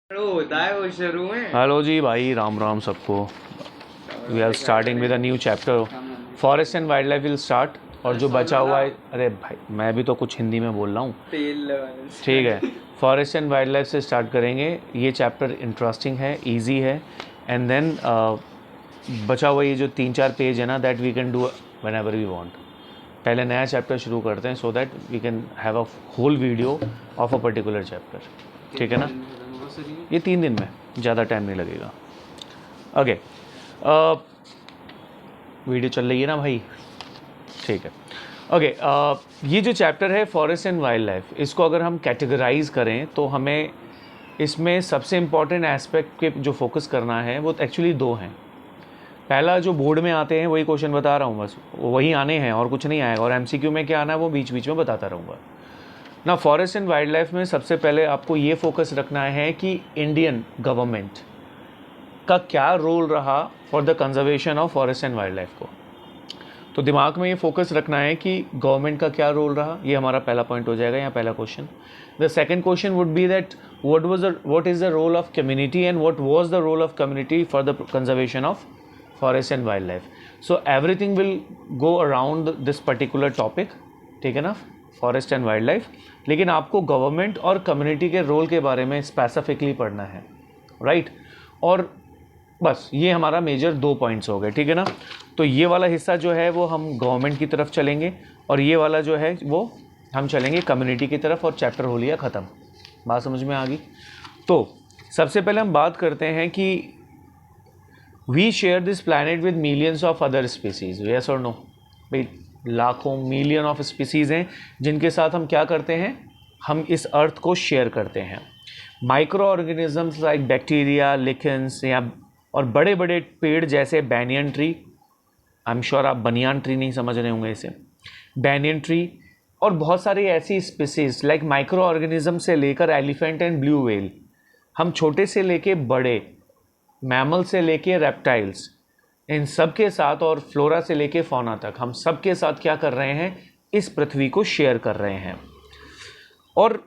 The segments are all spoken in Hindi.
होता है वो शुरू में। हेलो जी भाई, राम राम सबको। We are starting with a new chapter. Forest and wildlife will start. और जो बचा हुआ है, अरे भाई मैं भी तो कुछ हिंदी में बोल रहा हूँ, तेल लगाने से। ठीक है। फॉरेस्ट एंड वाइल्ड लाइफ से स्टार्ट करेंगे। ये चैप्टर इंटरेस्टिंग है, इजी है। एंड देन बचा हुआ ये जो 3-4 पेज है ना, that we can do whenever we want. पहले नया चैप्टर शुरू करते हैं so that we can have a whole video of a particular chapter, ठीक है ना। ये 3 दिन में, ज़्यादा टाइम नहीं लगेगा। ओके, वीडियो चल रही है ना भाई, ठीक है। ओके, ये जो चैप्टर है फॉरेस्ट एंड वाइल्ड लाइफ, इसको अगर हम कैटेगराइज करें तो हमें इसमें सबसे इम्पॉर्टेंट एस्पेक्ट के जो फोकस करना है वो एक्चुअली 2 हैं। पहला जो बोर्ड में आते हैं वही क्वेश्चन बता रहा हूँ, बस वही आने हैं और कुछ नहीं आएगा। और एमसीक्यू में क्या आना है वो बीच बीच में बताता रहूँगा ना। फॉरेस्ट एंड वाइल्ड लाइफ में सबसे पहले आपको ये फोकस रखना है कि इंडियन गवर्नमेंट का क्या रोल रहा for the conservation of forest and wild life को। तो दिमाग में ये फोकस रखना है कि गवर्नमेंट का क्या रोल रहा। ये हमारा पहला पॉइंट हो जाएगा, यहाँ पहला question. The second question would be that what is the role of community and what was the role of community for the conservation of forest and wildlife. So everything will go around this particular topic, ठीक है ना, फॉरेस्ट एंड वाइल्ड लाइफ। लेकिन आपको गवर्नमेंट और कम्युनिटी के रोल के बारे में स्पेसिफिकली पढ़ना है, राइट। और बस ये हमारा मेजर 2 पॉइंट्स हो गए, ठीक है ना। तो ये वाला हिस्सा जो है वो हम गवर्नमेंट की तरफ चलेंगे और ये वाला जो है वो हम चलेंगे कम्युनिटी की तरफ, और चैप्टर हो लिया ख़त्म। बात समझ में आ गई। तो सबसे पहले हम बात करते हैं कि we share this planet with millions of other species, yes और नो। भाई लाखों मिलियन ऑफ स्पीसीज़ हैं जिनके साथ हम क्या करते हैं, हम इस अर्थ को शेयर करते हैं। माइक्रो ऑर्गेनिजम्स लाइक बैक्टीरिया, लिकेंस, या और बड़े बड़े पेड़ जैसे banyan tree, I am sure आप बनियान ट्री नहीं समझ रहे होंगे इसे, बैनियन ट्री, और बहुत सारी ऐसी स्पीसीज लाइक माइक्रो ऑर्गेनिज्म से लेकर एलिफेंट एंड ब्लू व्हेल, हम छोटे से लेके बड़े, मैमल से लेके रेप्टाइल्स, इन सब के साथ, और फ्लोरा से लेके फौना तक, हम सब के साथ क्या कर रहे हैं, इस पृथ्वी को शेयर कर रहे हैं। और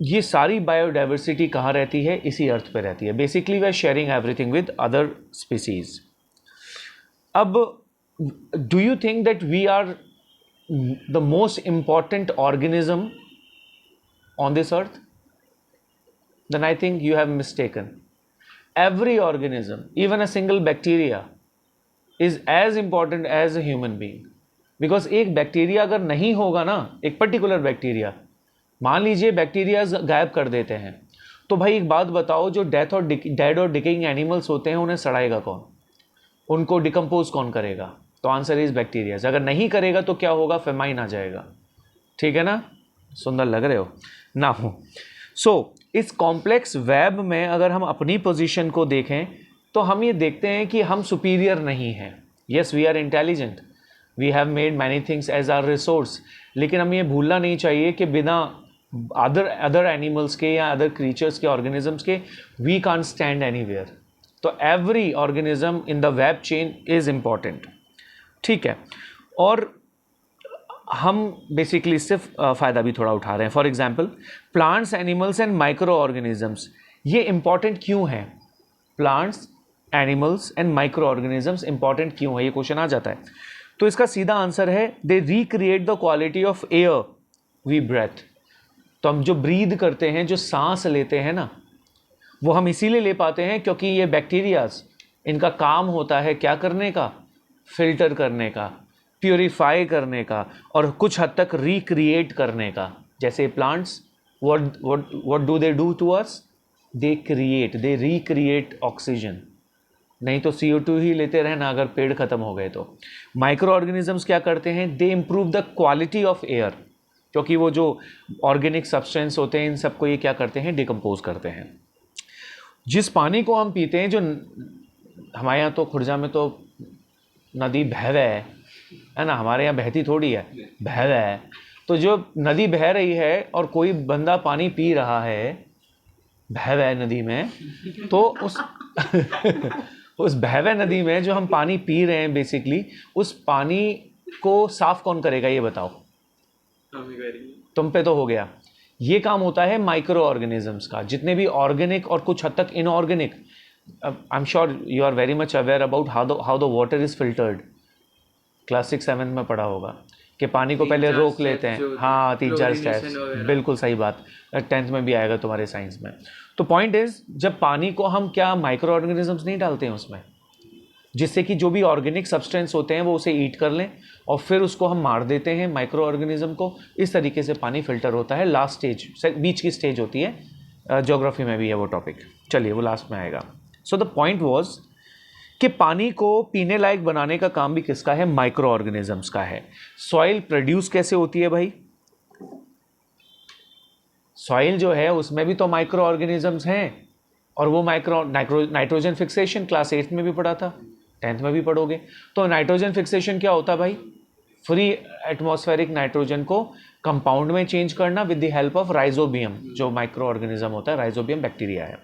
ये सारी बायोडाइवर्सिटी कहाँ रहती है, इसी अर्थ पे रहती है। Basically we are sharing everything with other species. अब do you think that we are the most important organism on this earth? Then I think you have mistaken. Every organism, even a single bacteria, is as important as a human being. Because एक बैक्टीरिया अगर नहीं होगा ना, एक पर्टिकुलर बैक्टीरिया, मान लीजिए बैक्टीरिया गायब कर देते हैं, तो भाई एक बात बताओ, जो डेड और डिकेइंग एनिमल्स होते हैं उन्हें सड़ाएगा कौन, उनको डिकम्पोज कौन करेगा? तो आंसर इज बैक्टीरियाज। अगर नहीं करेगा तो क्या होगा, फेमाइन आ जाएगा, ठीक है ना। सुंदर लग रहे हो ना हो। सो इस कॉम्प्लेक्स वेब में अगर हम अपनी पोजीशन को देखें तो हम ये देखते हैं कि हम सुपीरियर नहीं हैं। Yes, we are intelligent, we have made many things as our resource, लेकिन हमें ये भूलना नहीं चाहिए कि बिना अदर एनिमल्स के या अदर क्रीचर्स के, ऑर्गेनिजम्स के, वी कांट स्टैंड एनीवेयर। तो every organism in the web chain is important, ठीक है। और हम बेसिकली इससे फ़ायदा भी थोड़ा उठा रहे हैं। For example, plants, animals and micro organisms, ये इंपॉर्टेंट क्यों हैं? Plants, animals and micro organisms important क्यों है, ये क्वेश्चन आ जाता है। तो इसका सीधा आंसर है, they recreate the quality of air we breathe. तो हम जो ब्रीद करते हैं, जो सांस लेते हैं ना, वो हम इसीलिए ले पाते हैं क्योंकि ये बैक्टीरियाज, इनका काम होता है क्या करने का, फिल्टर करने का, प्योरीफाई करने का, और कुछ हद तक रिक्रिएट करने का। जैसे plants, what do they do to us, they create, they recreate oxygen. नहीं तो CO2 ही लेते रहना अगर पेड़ खत्म हो गए तो। माइक्रो ऑर्गेनिजम्स क्या करते हैं, दे improve the quality of air, क्योंकि वो जो ऑर्गेनिक सब्सटेंस होते हैं इन सबको ये क्या करते हैं, डिकम्पोज करते हैं। जिस पानी को हम पीते हैं, जो हमारे यहाँ तो खुर्जा में तो नदी बहव है ना, हमारे यहाँ बहती थोड़ी है, बहव है। तो जो नदी बह रही है और कोई बंदा पानी पी रहा है, बहव है नदी में, तो उस बहवे नदी में जो हम पानी पी रहे हैं, बेसिकली उस पानी को साफ कौन करेगा, ये बताओ। तुम पे तो हो गया। ये काम होता है माइक्रो ऑर्गेनिजम्स का। जितने भी ऑर्गेनिक और कुछ हद तक inorganic, I am sure you are very much aware about how the water is filtered. Class 6-7 में पढ़ा होगा कि पानी को पहले रोक लेते हैं। हाँ, 3-4 स्टेप्स, बिल्कुल सही बात। 10th में भी आएगा तुम्हारे साइंस में। तो पॉइंट इज, जब पानी को हम क्या माइक्रो ऑर्गेनिजम्स नहीं डालते हैं उसमें, जिससे कि जो भी ऑर्गेनिक सब्सटेंस होते हैं वो उसे ईट कर लें और फिर उसको हम मार देते हैं माइक्रो ऑर्गेनिज्म को। इस तरीके से पानी फिल्टर होता है। लास्ट स्टेज, बीच की स्टेज होती है, ज्योग्राफी में भी है वो टॉपिक। चलिए वो लास्ट में आएगा। सो द पॉइंट वॉज कि पानी को पीने लायक बनाने का काम भी किसका है? माइक्रो ऑर्गेनिजम्स का है। सॉइल प्रोड्यूस कैसे होती है भाई? सॉइल जो है उसमें भी तो माइक्रो ऑर्गेनिजम्स हैं, और वो नाइट्रोजन फिक्सेशन क्लास 8 में भी पढ़ा था, 10th में भी पढ़ोगे। तो नाइट्रोजन फिक्सेशन क्या होता है भाई? फ्री एटमॉस्फेरिक नाइट्रोजन को कंपाउंड में चेंज करना with the help of rhizobium, जो माइक्रो ऑर्गेनिज्म होता है। राइजोबियम बैक्टीरिया है।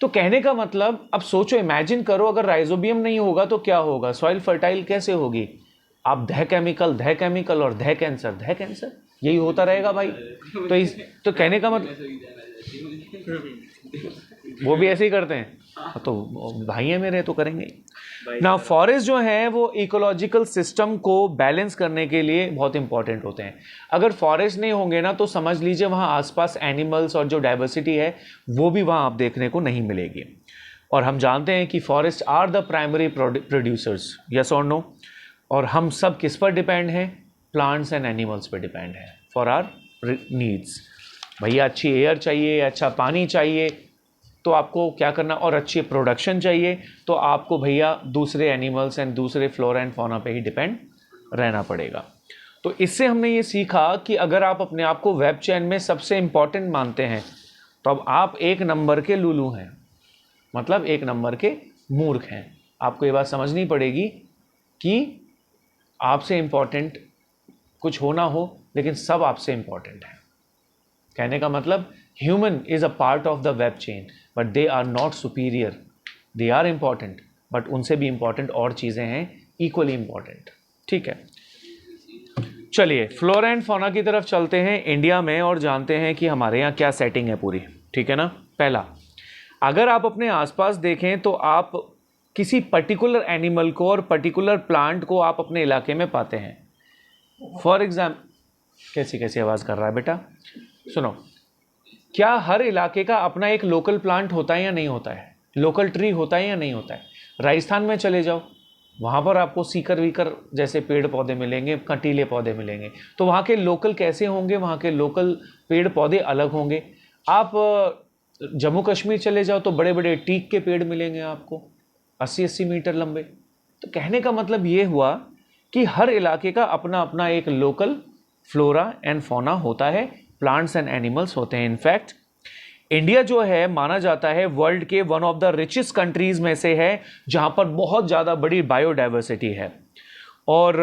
तो कहने का मतलब, अब सोचो, इमेजिन करो, अगर राइजोबियम नहीं होगा तो क्या होगा? सॉइल फर्टाइल कैसे होगी? आप धह केमिकल और धह कैंसर, यही होता रहेगा भाई। तो कहने का मतलब, वो भी ऐसे ही करते हैं, तो भाई है मेरे, तो करेंगे। ना फॉरेस्ट जो है वो इकोलॉजिकल सिस्टम को बैलेंस करने के लिए बहुत इंपॉर्टेंट होते हैं। अगर फॉरेस्ट नहीं होंगे ना, तो समझ लीजिए वहाँ आसपास एनिमल्स और जो डाइवर्सिटी है वो भी वहाँ आप देखने को नहीं मिलेगी। और हम जानते हैं कि forest are the primary producers, yes और नो। और हम सब किस पर डिपेंड हैं? प्लांट्स एंड एनिमल्स पर डिपेंड है फॉर आर नीड्स। भैया अच्छी एयर चाहिए, अच्छा पानी चाहिए, तो आपको क्या करना, और अच्छी प्रोडक्शन चाहिए तो आपको भैया दूसरे एनिमल्स एंड दूसरे फ्लोरा एंड फौना पे ही डिपेंड रहना पड़ेगा। तो इससे हमने ये सीखा कि अगर आप अपने आप को वेब चेन में सबसे इंपॉर्टेंट मानते हैं, तो अब आप 1 नंबर के लूलू हैं, मतलब 1 नंबर के मूर्ख हैं। आपको ये बात समझनी पड़ेगी कि आपसे इंपॉर्टेंट कुछ हो ना हो, लेकिन सब आपसे इंपॉर्टेंट है। कहने का मतलब, human is a part of the web chain, but they are not superior. They are important, but उनसे भी इंपॉर्टेंट और चीज़ें हैं, इक्वली इंपॉर्टेंट। ठीक है, चलिए फ्लोरा एंड फौना की तरफ चलते हैं इंडिया में, और जानते हैं कि हमारे यहाँ क्या सेटिंग है पूरी। ठीक है ना। पहला, अगर आप अपने आसपास देखें तो आप किसी पर्टिकुलर एनिमल को और पर्टिकुलर प्लांट को आप अपने इलाके में पाते हैं। फॉर एग्जाम्पल, कैसी आवाज़ कर रहा है बेटा? सुनो, क्या हर इलाके का अपना एक लोकल प्लांट होता है या नहीं होता है? लोकल ट्री होता है या नहीं होता है? राजस्थान में चले जाओ, वहाँ पर आपको सीकर वीकर जैसे पेड़ पौधे मिलेंगे, कंटीले पौधे मिलेंगे। तो वहाँ के लोकल कैसे होंगे? वहाँ के लोकल पेड़ पौधे अलग होंगे। आप जम्मू कश्मीर चले जाओ तो बड़े बड़े टीक के पेड़ मिलेंगे आपको, 80-80 मीटर लंबे। तो कहने का मतलब ये हुआ कि हर इलाके का अपना अपना एक लोकल फ्लोरा एंड फौना होता है, प्लांट्स एंड एनिमल्स होते हैं। इनफैक्ट इंडिया जो है माना जाता है वर्ल्ड के one of the richest countries में से है, जहां पर बहुत ज़्यादा बड़ी बायोडाइवर्सिटी है। और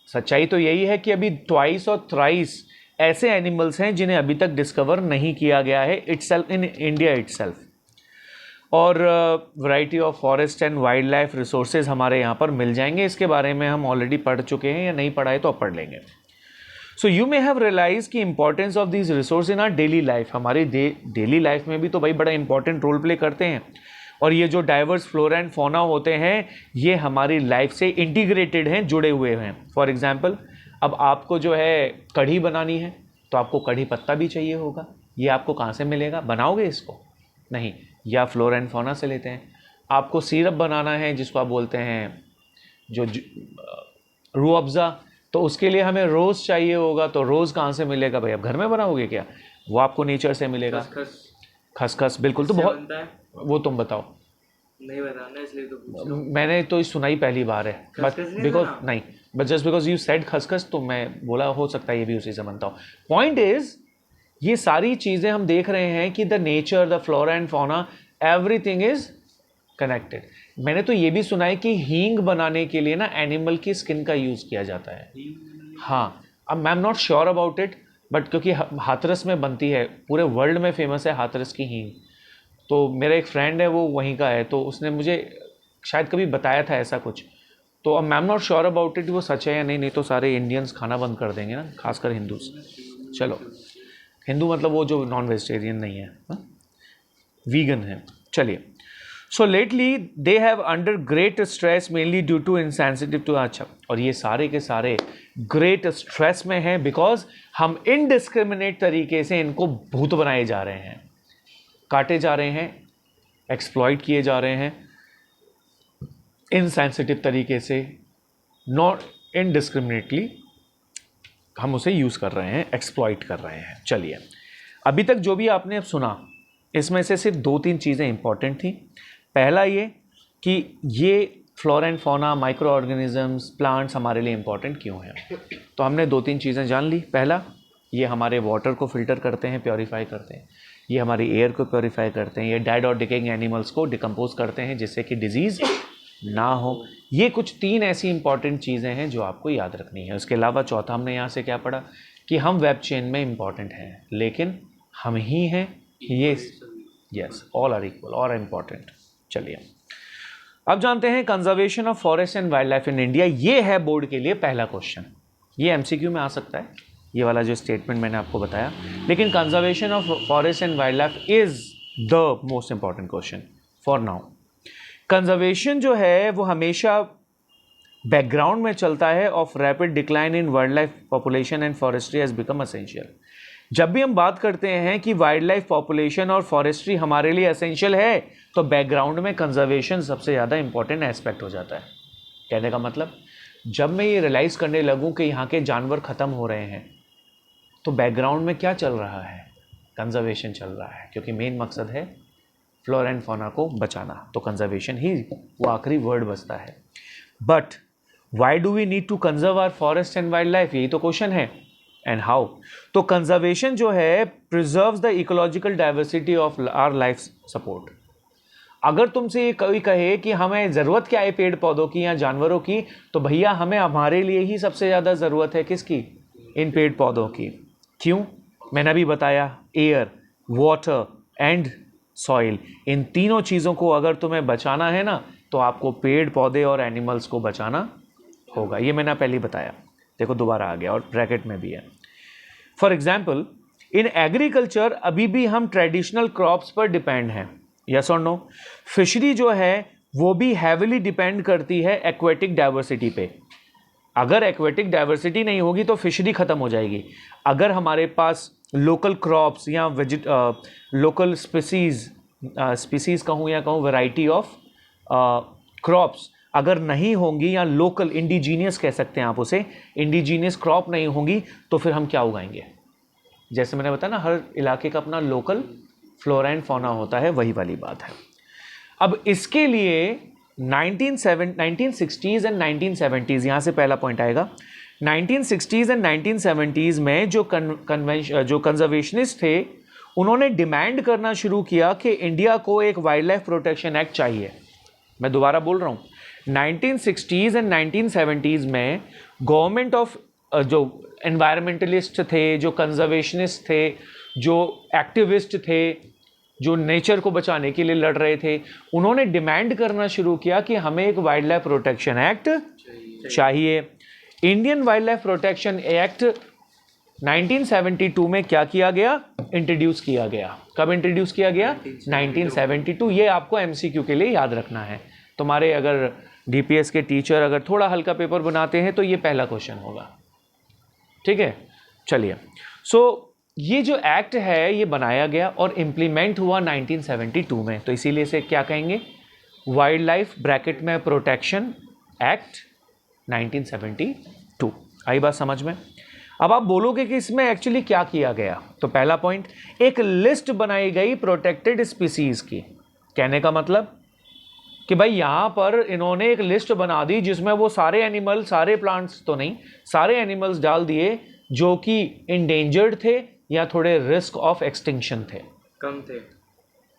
सच्चाई तो यही है कि अभी ट्वाइस और थ्राइस ऐसे एनिमल्स हैं जिन्हें अभी तक डिस्कवर नहीं किया गया है इटसेल्फ इन इंडिया इटसेल्फ। और variety of forest and wild life resources हमारे यहाँ पर मिल जाएंगे। इसके बारे में हम ऑलरेडी पढ़ चुके हैं, या नहीं पढ़ा है तो अब पढ़ लेंगे। So you may have realize की importance of this resource in our daily life. हमारी डेली लाइफ में भी तो भाई बड़ा इंपॉर्टेंट रोल प्ले करते हैं। और ये जो डाइवर्स फ्लोरा एंड फौना होते हैं, ये हमारी लाइफ से इंटीग्रेटेड हैं, जुड़े हुए हैं। फॉर एग्जाम्पल, अब आपको जो है कढ़ी बनानी है, तो आपको कढ़ी पत्ता भी चाहिए होगा। ये आपको कहाँ से मिलेगा? बनाओगे इसको? नहीं, या फ्लोरा एंड फौना से लेते हैं। आपको सिरप बनाना है, जिसको आप बोलते हैं जो रूह अफ़ज़ा, तो उसके लिए हमें रोज़ चाहिए होगा। तो रोज़ कहाँ से मिलेगा भाई? आप घर में बनाओगे क्या? वो आपको नेचर से मिलेगा। खसखस, बिल्कुल। तो बहुत, वो तुम बताओ। नहीं बताना इसलिए तो पूछा। मैंने तो सुनाई पहली बार है, बट बिकॉज नहीं, but just because you said खसखस, तो मैं बोला हो सकता है ये भी उसी से बनता हो। पॉइंट इज, ये सारी चीज़ें हम देख रहे हैं कि the nature, the flora and fauna, everything is connected. मैंने तो ये भी सुना है कि हींग बनाने के लिए ना एनिमल की स्किन का यूज़ किया जाता है। हाँ, अब I am not sure about it, but क्योंकि हाथरस में बनती है, पूरे वर्ल्ड में फेमस है हाथरस की हींग। तो मेरा एक फ्रेंड है, वो वहीं का है, तो उसने मुझे शायद कभी बताया था ऐसा कुछ। तो अब I am not sure about it वो सच है या नहीं, नहीं तो सारे इंडियंस खाना बंद कर देंगे ना, खासकर हिंदूज। चलो हिंदू मतलब वो जो नॉन वेजिटेरियन नहीं है, वीगन है। चलिए, so lately they have under great stress mainly due to insensitive to, अच्छा, और ये सारे के सारे ग्रेट स्ट्रेस में हैं बिकॉज हम इनडिस्क्रिमिनेट तरीके से इनको भूत बनाए जा रहे हैं, काटे जा रहे हैं, एक्सप्लॉइट किए जा रहे हैं इनसेंसिटिव तरीके से, नॉट इनडिस्क्रिमिनेटली हम उसे यूज़ कर रहे हैं, एक्सप्लॉइट कर रहे हैं। चलिए, अभी तक जो भी आपने अब सुना इसमें से सिर्फ 2-3 चीज़ें इंपॉर्टेंट थी। पहला ये कि ये flora and fauna, micro organisms, plants हमारे लिए इंपॉर्टेंट क्यों हैं। तो हमने 2-3 चीज़ें जान ली। पहला, ये हमारे वाटर को फिल्टर करते हैं, प्योरीफाई करते हैं, ये हमारी एयर को प्योरीफाई करते हैं, ये डेड और डिकेइंग एनिमल्स को डिकम्पोज करते हैं जिससे कि डिजीज़ ना हो। ये कुछ 3 ऐसी इंपॉर्टेंट चीज़ें हैं जो आपको याद रखनी है। उसके अलावा चौथा हमने यहाँ से क्या पढ़ा कि हम वेब चेन में इंपॉर्टेंट हैं, लेकिन हम ही हैं ये, yes, all are equal, all are important. चलिए, अब जानते हैं conservation of forest and wildlife in India. ये है बोर्ड के लिए पहला क्वेश्चन, ये एमसीक्यू में आ सकता है, ये वाला जो स्टेटमेंट मैंने आपको बताया, लेकिन conservation of forest and wild life is the most important question for now. Conservation जो है वो हमेशा बैकग्राउंड में चलता है of rapid decline in wild life population and forestry has become essential. जब भी हम बात करते हैं कि वाइल्ड लाइफ पॉपुलेशन और फॉरेस्ट्री हमारे लिए एसेंशियल है, तो बैकग्राउंड में कंजर्वेशन सबसे ज़्यादा इंपॉर्टेंट एस्पेक्ट हो जाता है। कहने का मतलब, जब मैं ये रियलाइज़ करने लगूँ कि यहाँ के जानवर ख़त्म हो रहे हैं, तो बैकग्राउंड में क्या चल रहा है, कंजर्वेशन चल रहा है, क्योंकि मेन मकसद है फ्लोरा एंड फौना को बचाना, तो कंजर्वेशन ही वो आखिरी वर्ड बचता है। But why do we need to conserve our forest and wildlife, यही तो क्वेश्चन है, एंड हाउ। तो कंजर्वेशन जो है preserves the ecological diversity of our life support. अगर तुमसे ये कोई कहे कि हमें ज़रूरत क्या है पेड़ पौधों की या जानवरों की, तो भैया हमें हमारे लिए ही सबसे ज़्यादा ज़रूरत है किसकी, इन पेड़ पौधों की। क्यों, मैंने अभी बताया, एयर, वाटर एंड सॉइल, इन तीनों चीज़ों को अगर तुम्हें बचाना है ना, तो आपको पेड़ पौधे और एनिमल्स को बचाना होगा। ये मैंने पहले बताया, देखो दोबारा आ गया और ब्रैकेट में भी है। फॉर एग्जाम्पल, इन एग्रीकल्चर अभी भी हम ट्रेडिशनल क्रॉप्स पर डिपेंड हैं, यस और नो। फिशरी जो है वो भी हैविली डिपेंड करती है एक्वेटिक डाइवर्सिटी पे। अगर एक्वेटिक डाइवर्सिटी नहीं होगी तो फिशरी ख़त्म हो जाएगी। अगर हमारे पास लोकल क्रॉप्स या लोकल स्पीसीज़ कहूँ या कहूँ वैरायटी ऑफ क्रॉप्स अगर नहीं होंगी, या लोकल इंडिजीनियस कह सकते हैं आप उसे, इंडिजीनियस क्रॉप नहीं होंगी, तो फिर हम क्या उगाएंगे। जैसे मैंने बताया ना, हर इलाके का अपना लोकल फ्लोरा एंड फौना होता है, वही वाली बात है। अब इसके लिए 1960s एंड 1970s, यहाँ से पहला पॉइंट आएगा। 1960s एंड 1970s में जो कंजर्वेशनिस्ट थे, उन्होंने डिमांड करना शुरू किया कि इंडिया को एक वाइल्ड लाइफ प्रोटेक्शन एक्ट चाहिए। मैं दोबारा बोल रहा हूँ, 1960s एंड 1970s में गवर्नमेंट ऑफ जो एनवायरमेंटलिस्ट थे, जो कंजर्वेशनिस्ट थे, जो एक्टिविस्ट थे, जो नेचर को बचाने के लिए लड़ रहे थे, उन्होंने डिमांड करना शुरू किया कि हमें एक वाइल्ड लाइफ प्रोटेक्शन एक्ट चाहिए। Indian wild life protection act 1972 में क्या किया गया, इंट्रोड्यूस किया गया। कब इंट्रोड्यूस किया गया, 1972। ये आपको एमसीक्यू के लिए याद रखना है। तुम्हारे अगर डीपीएस के टीचर अगर थोड़ा हल्का पेपर बनाते हैं तो ये पहला क्वेश्चन होगा, ठीक है। चलिए, सो ये जो एक्ट है ये बनाया गया और इम्प्लीमेंट हुआ 1972 में, तो इसीलिए से क्या कहेंगे, वाइल्ड लाइफ ब्रैकेट में प्रोटेक्शन एक्ट 1972। आई बात समझ में। अब आप बोलोगे कि इसमें एक्चुअली क्या किया गया, तो पहला पॉइंट, एक लिस्ट बनाई गई प्रोटेक्टेड स्पीसीज की। कहने का मतलब कि भाई यहाँ पर इन्होंने एक लिस्ट बना दी जिसमें वो सारे एनिमल, सारे प्लांट्स तो नहीं, सारे एनिमल्स डाल दिए जो कि इंडेंजर्ड थे या थोड़े रिस्क ऑफ एक्सटिंक्शन थे, कम थे,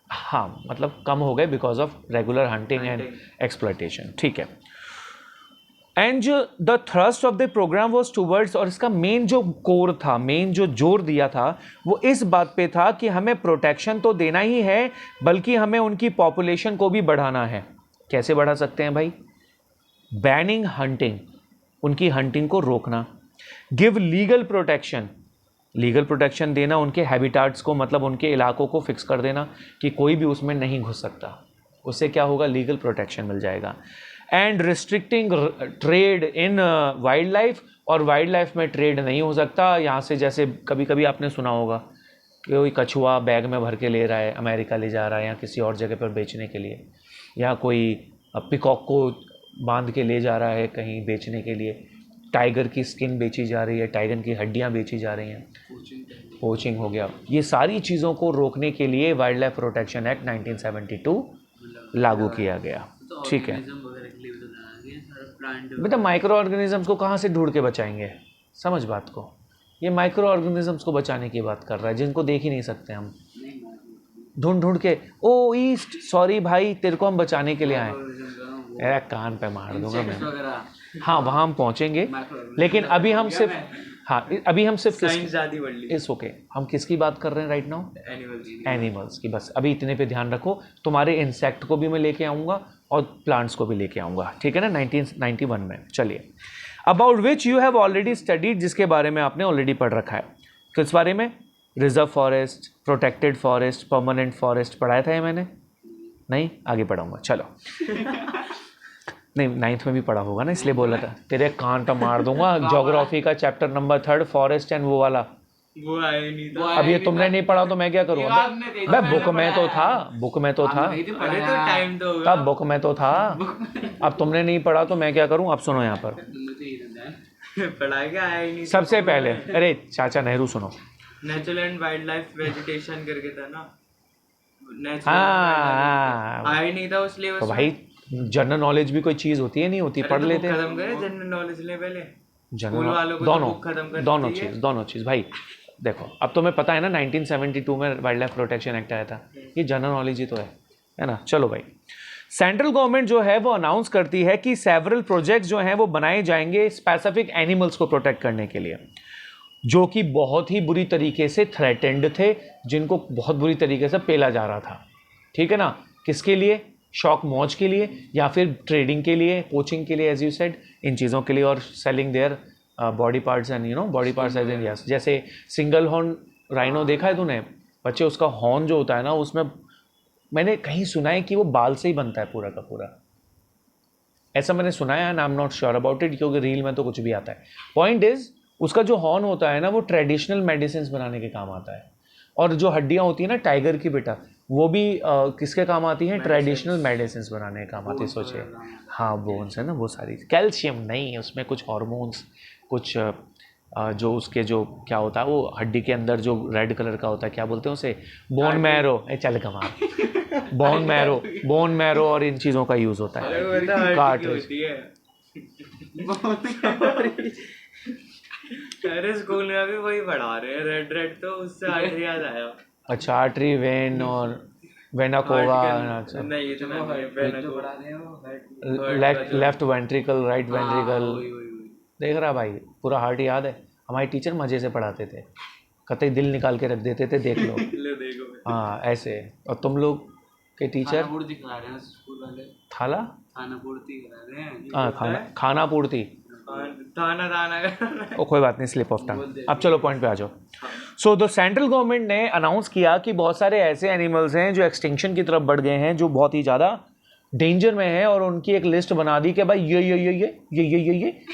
हाँ, मतलब कम हो गए because of regular hunting and exploitation, ठीक है। And the thrust of the program was towards, और इसका मेन जो कोर था, मेन जो जोर दिया था, वो इस बात पे था कि हमें प्रोटेक्शन तो देना ही है, बल्कि हमें उनकी पॉपुलेशन को भी बढ़ाना है। कैसे बढ़ा सकते हैं भाई, बैनिंग हंटिंग, उनकी हंटिंग को रोकना, give legal protection, legal protection देना, उनके हैबिटाट्स को मतलब उनके इलाकों को फिक्स कर देना कि कोई भी उसमें नहीं घुस सकता, उससे क्या होगा, लीगल प्रोटेक्शन मिल जाएगा। And restricting trade in wild life, और वाइल्ड लाइफ में ट्रेड नहीं हो सकता यहाँ से। जैसे कभी कभी आपने सुना होगा कि कोई कछुआ बैग में भर के ले रहा है, अमेरिका ले जा रहा है या किसी और जगह पर बेचने के लिए, या कोई पिकॉक को बांध के ले जा रहा है कहीं बेचने के लिए, टाइगर की स्किन बेची जा रही है, टाइगर की हड्डियाँ बेची जा रही हैं, पोचिंग हो गया। ये सारी चीज़ों को रोकने के लिए वाइल्ड लाइफ प्रोटेक्शन एक्ट 1972 लागू किया गया। ठीक है बेटा, माइक्रो ऑर्गेनिजम्स को कहाँ से ढूंढ के बचाएंगे, समझ बात को। ये माइक्रो ऑर्गेनिजम्स को बचाने की बात कर रहा है जिनको देख ही नहीं सकते हम, ढूंढ ढूंढ के। ओ ईस्ट, सॉरी भाई, तेरे को हम बचाने के लिए आए। अरे कान पे मार दूंगा मैं। हाँ वहाँ हम पहुँचेंगे, लेकिन अभी हम सिर्फ इस ओके, हम किसकी बात कर रहे हैं राइट नाउ, एनिमल्स की। बस अभी इतने पे ध्यान रखो, तुम्हारे इंसेक्ट को भी मैं लेके आऊँगा और प्लांट्स को भी लेके आऊँगा, ठीक है ना, 1991 में। चलिए, about which you have already studied, जिसके बारे में आपने ऑलरेडी पढ़ रखा है। किस बारे में, reserve forest, protected forest, permanent forest पढ़ाया था ये मैंने, नहीं आगे पढ़ाऊँगा, चलो। नहीं 9th में भी पढ़ा होगा ना, इसलिए बोला था, तेरे कान तो मार दूंगा। ज्योग्राफी का चैप्टर नंबर 3 फॉरेस्ट एंड वो वाला, वो आया नहीं था। अब ये तुमने नहीं पढ़ा तो मैं क्या करूँ, मैं बुक में तो था, बुक में तो था, अरे तो टाइम तो तब बुक में तो था, अब तुमने नहीं पढ़ा तो मैं क्या करूँ। अब सुनो यहाँ पर पढ़ा के आया ही नहीं। सबसे पहले, अरे चाचा नेहरू सुनो, natural and wild life vegetation करके था ना, हाँ आया नहीं था इसलिए। तो भाई जनरल नॉलेज भी कोई चीज़ होती है, नहीं होती, पढ़ लेते हैं। खत्म करे जनरल नॉलेज ले पहले, जनरल वालों को दोनों चीज़ भाई। देखो अब तुम्हें पता है ना 1972 में वाइल्ड लाइफ प्रोटेक्शन एक्ट आया था, ये जनरल नॉलेज ही तो है ना। चलो भाई, सेंट्रल गवर्नमेंट जो है वो अनाउंस करती है कि सेवरल प्रोजेक्ट्स जो हैं वो बनाए जाएंगे स्पेसिफिक एनिमल्स को प्रोटेक्ट करने के लिए, जो कि बहुत ही बुरी तरीके से थ्रेटेंड थे, जिनको बहुत बुरी तरीके से पेला जा रहा था, ठीक है ना। किसके लिए, शौक मौज के लिए, या फिर ट्रेडिंग के लिए, पोचिंग के लिए, एज यू सेड, इन चीज़ों के लिए, और selling their body parts and you know body parts as in yes. जैसे सिंगल हॉर्न राइनो देखा है तूने बच्चे, उसका हॉर्न जो होता है ना, उसमें मैंने कहीं सुना है कि वो बाल से ही बनता है पूरा का पूरा, ऐसा मैंने सुना है, and I am not sure about it, क्योंकि रील में तो कुछ भी आता है। पॉइंट इज, उसका जो हॉर्न होता है ना, वो ट्रेडिशनल मेडिसिन बनाने के काम आता है, और जो हड्डियाँ होती है ना टाइगर की बेटा, वो भी किसके काम आती हैं, ट्रेडिशनल मेडिसिन बनाने के काम आती है। सोचिए, हाँ बोन्स है ना, वो सारी कैल्शियम नहीं, उसमें कुछ हार्मोन्स, कुछ जो उसके जो क्या होता है, वो हड्डी के अंदर जो रेड कलर का होता है, क्या बोलते हैं उसे, बोन मैरो, चल कमाल, बोन मैरो और इन चीज़ों का यूज़ होता है, कार्ट्रिज। अरे स्कूल में अभी वही पढ़ा रहे हैं, रेड तो उससे आर्टरी याद आया। अच्छा, आर्टरी, वेन और वेना कोवा, नहीं इतना लेफ्ट वेंट्रिकल, राइट वेंट्रिकल, देख रहा भाई, पूरा हार्ट याद है। हमारे टीचर मज़े से पढ़ाते थे, कतई दिल निकाल के रख देते थे, देख लो। हाँ ऐसे। और तुम लोग के टीचर दिखा रहे हैं स्कूल वाले, खाना पूर्ति करा रहे हैं। हाँ खाना पूर्ति, थाना ओ कोई बात नहीं, स्लिप ऑफ टंग। अब चलो पॉइंट पे आ जाओ। सो द सेंट्रल गवर्नमेंट ने अनाउंस किया कि बहुत सारे ऐसे एनिमल्स हैं जो एक्सटिंक्शन की तरफ बढ़ गए हैं, जो बहुत ही ज़्यादा डेंजर में है, और उनकी एक लिस्ट बना दी कि भाई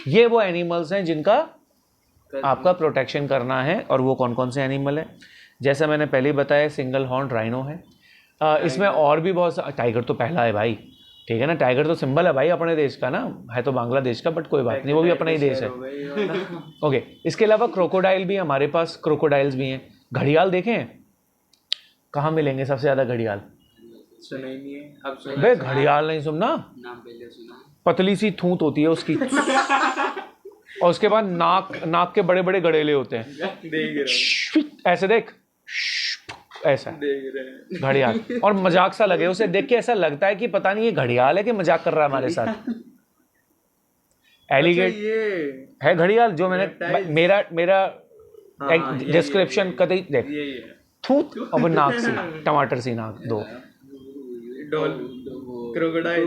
ये वो एनिमल्स हैं जिनका आपका प्रोटेक्शन करना है। और वो कौन कौन से एनिमल हैं, जैसे मैंने पहले बताया, सिंगल हॉर्न राइनो है, इसमें और भी बहुत, टाइगर तो पहला है भाई, ठीक है ना, टाइगर तो सिंबल है भाई अपने देश का ना, है तो बांग्लादेश का, बट कोई बात नहीं, वो भी अपना ही देश है। ओके, इसके अलावा क्रोकोडाइल भी हमारे पास, क्रोकोडाइल्स भी हैं। घड़ियाल देखें, कहाँ मिलेंगे सबसे ज़्यादा घड़ियाल, सुना ही नहीं है। अब सुना बे घड़ियाल नहीं सुनना, नाम पहले सुना, पतली सी थूत होती है उसकी और उसके बाद नाक के बड़े बड़े गड़ेले होते हैं, देख रहे ऐसे देख, ऐसा देख रहे घड़ियाल, और मजाक सा लगे उसे देख के, ऐसा लगता है कि पता नहीं ये घड़ियाल है कि मजाक कर रहा है हमारे साथ। एलिगेट ये है घड़ियाल, जो मैंने मेरा डिस्क्रिप्शन कतई देख, थूत अब नाक सी, टमाटर सी नाक, दो क्रोकोडाइल।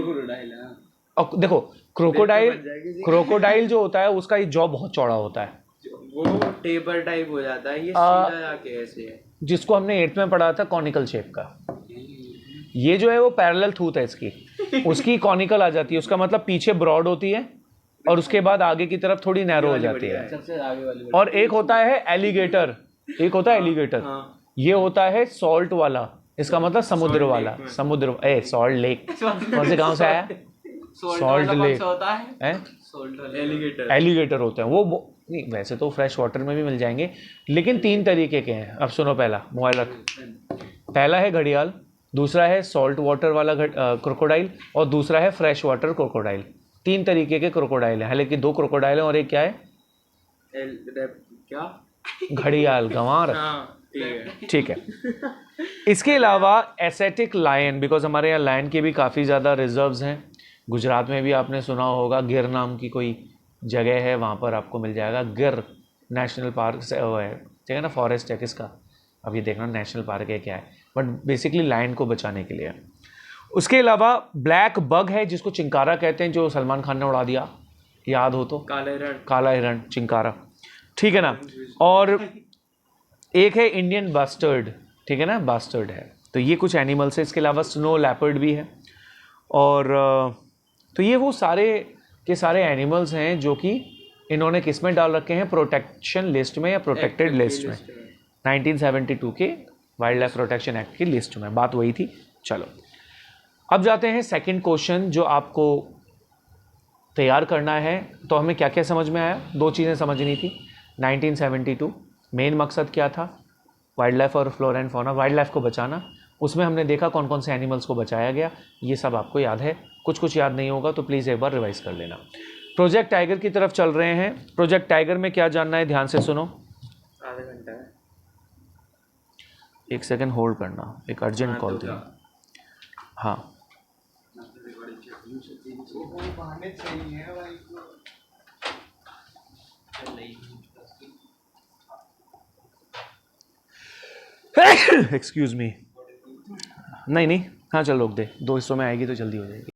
और देखो क्रोकोडाइल जो होता है उसका ये जॉ बहुत चौड़ा होता है, वो टेपर टाइप हो जाता है, ये सीधा जाके ऐसे है। जिसको हमने 8th में पढ़ा था कॉनिकल शेप का, ये जो है वो पैरेलल थूथ है इसकी, उसकी कॉनिकल आ जाती है, उसका मतलब पीछे ब्रॉड होती है और उसके बाद आगे की तरफ थोड़ी नैरो हो जाती है। सबसे आगे वाली और एक होता है एलिगेटर, एक होता है एलिगेटर, ये होता है सॉल्ट वाला, इसका मतलब समुद्र वाला, समुद्र सॉल्ट लेक कौन से गांव से आया? सॉल्ट लेक होता है एलिगेटर एलिगेटर होते हैं वो नहीं, वैसे तो फ्रेश वाटर में भी मिल जाएंगे, लेकिन 3 तरीके के हैं। अब सुनो, पहला मोबाइल रख, पहला है घड़ियाल, दूसरा है सॉल्ट वाटर वाला क्रोकोडाइल और दूसरा है फ्रेश वाटर क्रोकोडाइल। 3 तरीके के क्रोकोडाइल हैं, हालांकि 2 क्रोकोडाइल हैं और एक क्या है? क्या? घड़ियाल, गंवार। हाँ ठीक है। इसके अलावा एसेटिक लायन, बिकॉज हमारे यहाँ लायन के भी काफ़ी ज़्यादा रिजर्व्स हैं। गुजरात में भी आपने सुना होगा, गिर नाम की कोई जगह है, वहाँ पर आपको मिल जाएगा। गिर नेशनल पार्क से वो है, ठीक है ना, फॉरेस्ट है किसका, अब ये देखना नेशनल पार्क है क्या है, बट बेसिकली लायन को बचाने के लिए। उसके अलावा ब्लैक बग है जिसको चिंकारा कहते हैं, जो सलमान खान ने उड़ा दिया, याद हो तो, काला हिरण चिंकारा, ठीक है ना। और एक है इंडियन बास्टर्ड, ठीक है ना, बास्टर्ड है। तो ये कुछ एनिमल्स है। इसके अलावा स्नो लेपर्ड भी है। और तो ये वो सारे के सारे एनिमल्स हैं जो कि इन्होंने किस में डाल रखे हैं, प्रोटेक्शन लिस्ट में या प्रोटेक्टेड लिस्ट में, 1972 के वाइल्ड लाइफ प्रोटेक्शन एक्ट की लिस्ट में, बात वही थी। चलो अब जाते हैं सेकंड क्वेश्चन जो आपको तैयार करना है। तो हमें क्या क्या समझ में आया? 2 चीज़ें समझनी थी। 1972 मेन मकसद क्या था? वाइल्ड लाइफ और flora and fauna, wild life को बचाना। उसमें हमने देखा कौन कौन से एनिमल्स को बचाया गया, ये सब आपको याद है। कुछ कुछ याद नहीं होगा तो प्लीज़ एक बार रिवाइज कर लेना। प्रोजेक्ट टाइगर की तरफ चल रहे हैं। प्रोजेक्ट टाइगर में क्या जानना है, ध्यान से सुनो। आधा घंटा है, 1 सेकंड होल्ड करना, एक अर्जेंट कॉल थी। हाँ एक्सक्यूज मी, नहीं हाँ चल रोक दे, 2 हिस्सों में आएगी तो जल्दी हो जाएगी।